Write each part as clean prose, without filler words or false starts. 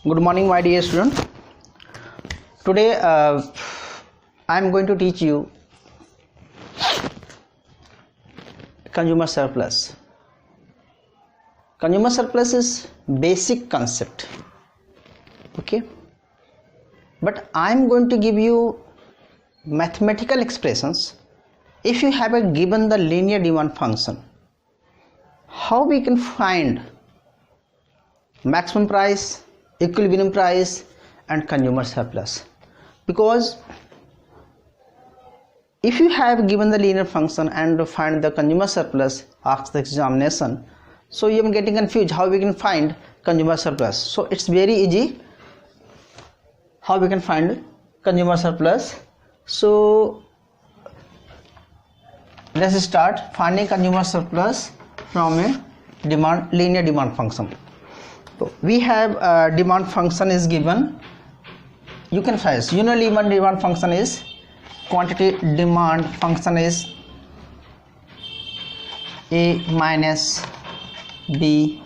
Good morning, my dear student. Today I am going to teach you consumer surplus. Consumer surplus is basic concept, okay, but I am going to give you mathematical expressions. If you have given the linear demand function, how we can find maximum price, equilibrium price and consumer surplus? Because if you have given the linear function and find the consumer surplus, ask the examination, so you are getting confused how we can find consumer surplus. So it's very easy how we can find consumer surplus. So let's start finding consumer surplus from a linear demand function. So we have demand function is given. You can first, linear demand function is quantity demand function is A minus B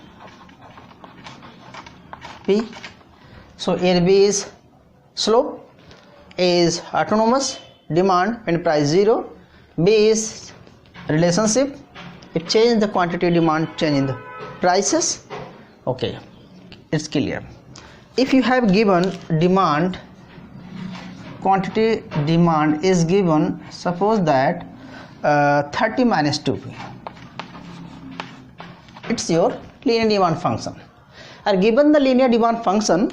P. So A B is slope, A is autonomous, demand and price 0, B is relationship, it change the quantity demand, change in the prices. Okay, it's clear. If you have given demand, quantity demand is given, suppose that 30 minus 2p, it's your linear demand function. And given the linear demand function,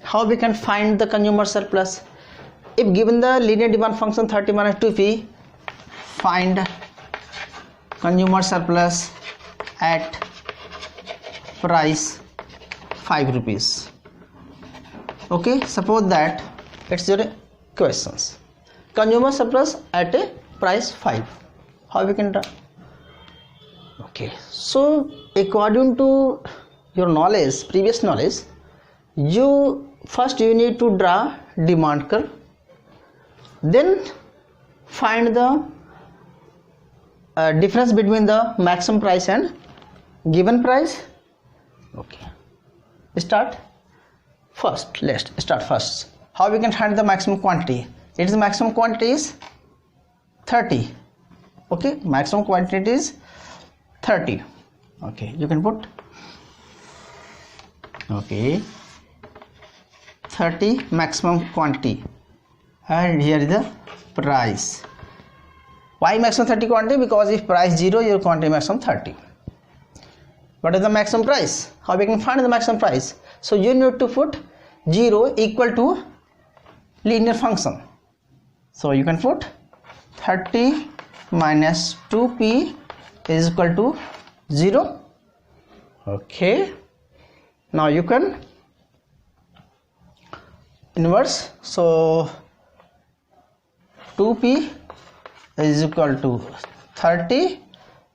how we can find the consumer surplus? If given the linear demand function 30 minus 2p, find consumer surplus at price 5 rupees. Okay, suppose that it's your questions. Consumer surplus at a price 5. How we can draw? Okay, so according to your knowledge, previous knowledge, you need to draw demand curve, then find the difference between the maximum price and given price. Okay, start first. Let's start first. How we can find the maximum quantity? It is maximum quantity is 30. Okay, maximum quantity is 30. Okay, you can put, okay, 30 maximum quantity, and here is the price. Why maximum 30 quantity? Because if price 0, your quantity maximum 30. What is the maximum price? How we can find the maximum price? So you need to put 0 equal to linear function. So you can put 30 minus 2p is equal to 0. Okay, now you can inverse. So 2p is equal to 30,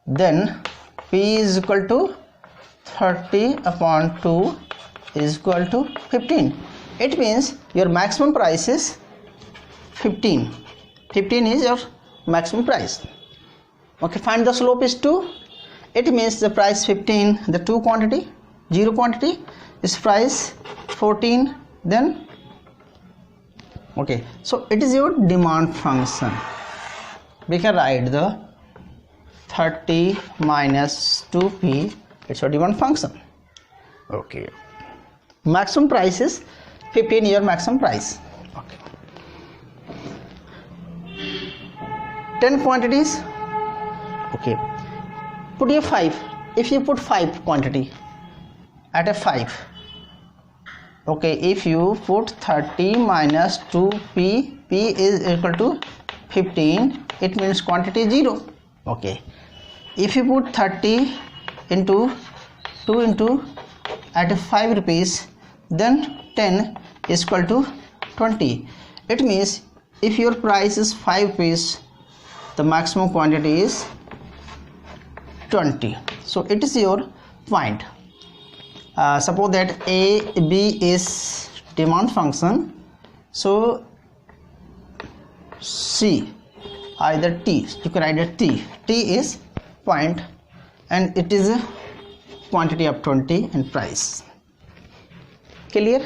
then p is equal to 30 upon 2 is equal to 15. It means your maximum price is 15. 15 is your maximum price. Okay, find the slope is 2. It means the price 15, the 2 quantity, 0 quantity is price 14, then okay, so it is your demand function. We can write the 30 minus 2p, it's your demand function. Okay, maximum price is 15, your maximum price. Okay, 10 quantities. Okay, put your 5. If you put 5 quantity at a 5, okay, if you put 30 minus 2p, p is equal to 15, it means quantity 0. Okay, if you put 30 into 2 into at 5 rupees, then 10 is equal to 20. It means if your price is 5 rupees, the maximum quantity is 20. So it is your point. Suppose that A, B is demand function, so C either T, you can write it T. T is point and it is a quantity of 20 and price. Clear?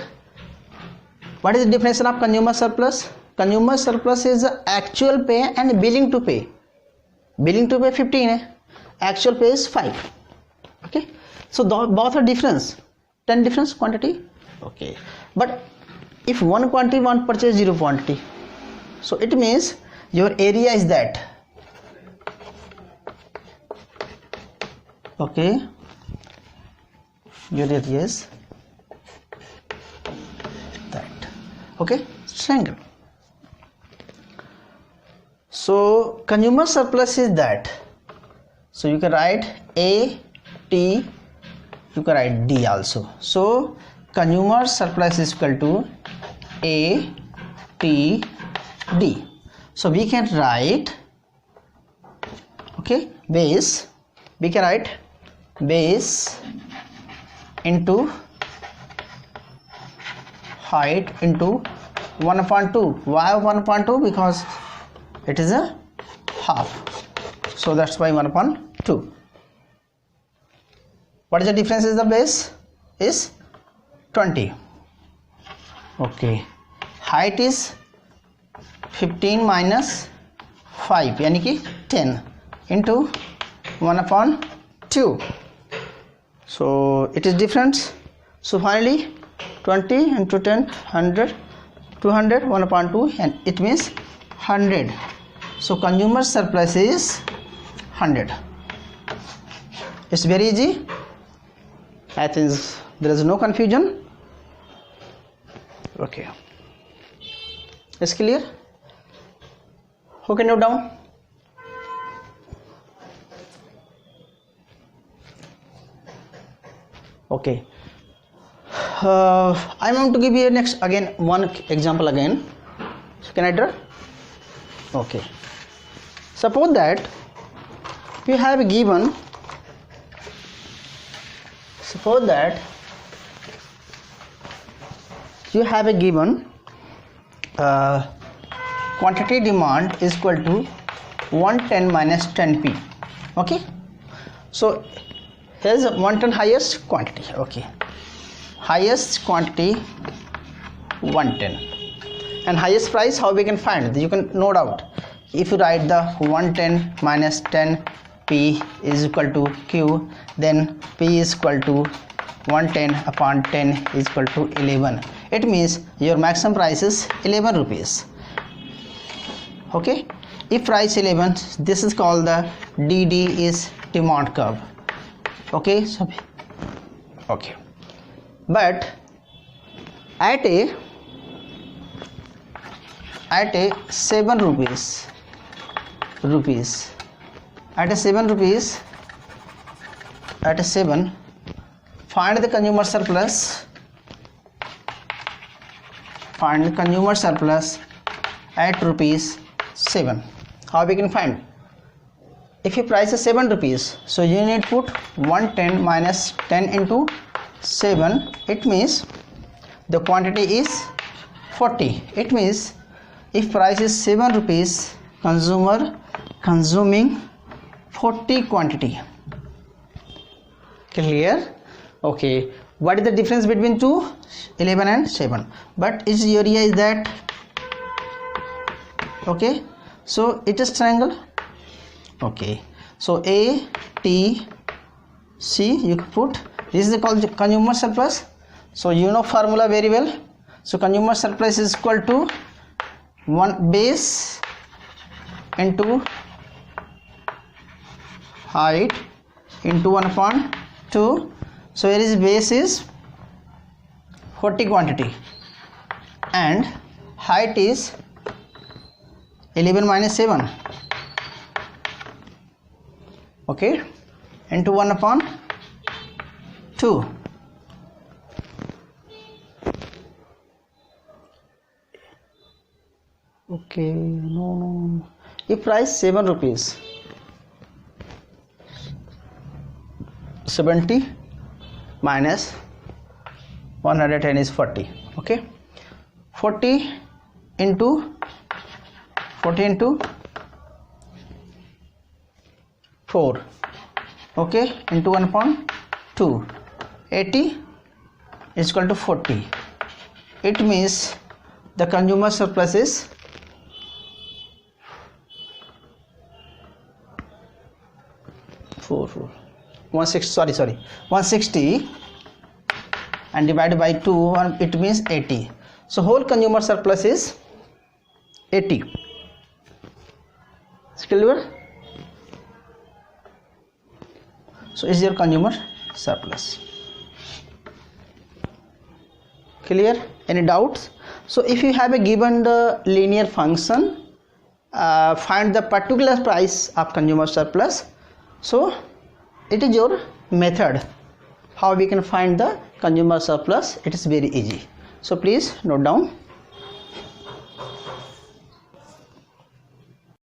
What is the definition of consumer surplus? Consumer surplus is the actual pay and billing to pay. Billing to pay 15, actual pay is 5. Okay, so both are difference, 10 difference quantity. Okay, but if one quantity want purchase 0 quantity, so it means your area is that. Okay, your area is that. Okay, triangle. So consumer surplus is that. So you can write A, T, you can write D also. So consumer surplus is equal to A, T, D. So we can write, okay, base, we can write base into height into 1/2. Why 1/2? Because it is a half, so that's why 1/2. What is the difference? Is the base is 20. Okay, height is 15 minus 5 यानी कि 10 into 1/2. So it is difference. So finally 20 into 10, 100, 200, 1/2, and it means 100. So consumer surplus is 100. It's very easy. I think there is no confusion. Okay, it's clear. Okay, note down. Okay, I want to give you next again one example again. Can I draw? Okay, suppose that we have given, suppose that you have a given quantity demand is equal to 110 minus 10p. Okay, so here's 110 highest quantity. Okay, highest quantity 110, and highest price how we can find? You can note out. If you write the 110 minus 10 p is equal to q, then p is equal to 110 upon 10 is equal to 11. It means your maximum price is 11 rupees. Okay, if price 11, this is called the DD is demand curve. Okay, so okay, but at a 7 rupees at a 7 rupees, at a 7, find the consumer surplus, find the consumer surplus at rupees 7. How we can find? If your price is 7 rupees, so you need to put 110 minus 10 into 7. It means the quantity is 40. It means if price is 7 rupees, consumer consuming 40 quantity. Clear? Okay, what is the difference between 2? 11 and 7, but its area is that. Okay, so it is triangle. Okay, so A, T, C, you put, this is called consumer surplus. So you know formula very well. So consumer surplus is equal to 1 base into height into 1/2. So here is base is 40 quantity and height is 11 minus 7. Okay, into 1/2. Okay, no. If price 7 rupees, 70 minus 110 is 40. Okay, 40 into 4. Okay, into 1/2. 80 is equal to 40. it means the consumer surplus is 160 and divided by 2 and it means 80. So whole consumer surplus is 80. Is clear? So is your consumer surplus. Clear? Any doubts? So if you have a given the linear function, find the particular price of consumer surplus. So it is your method how we can find the consumer surplus. It is very easy. So please note down.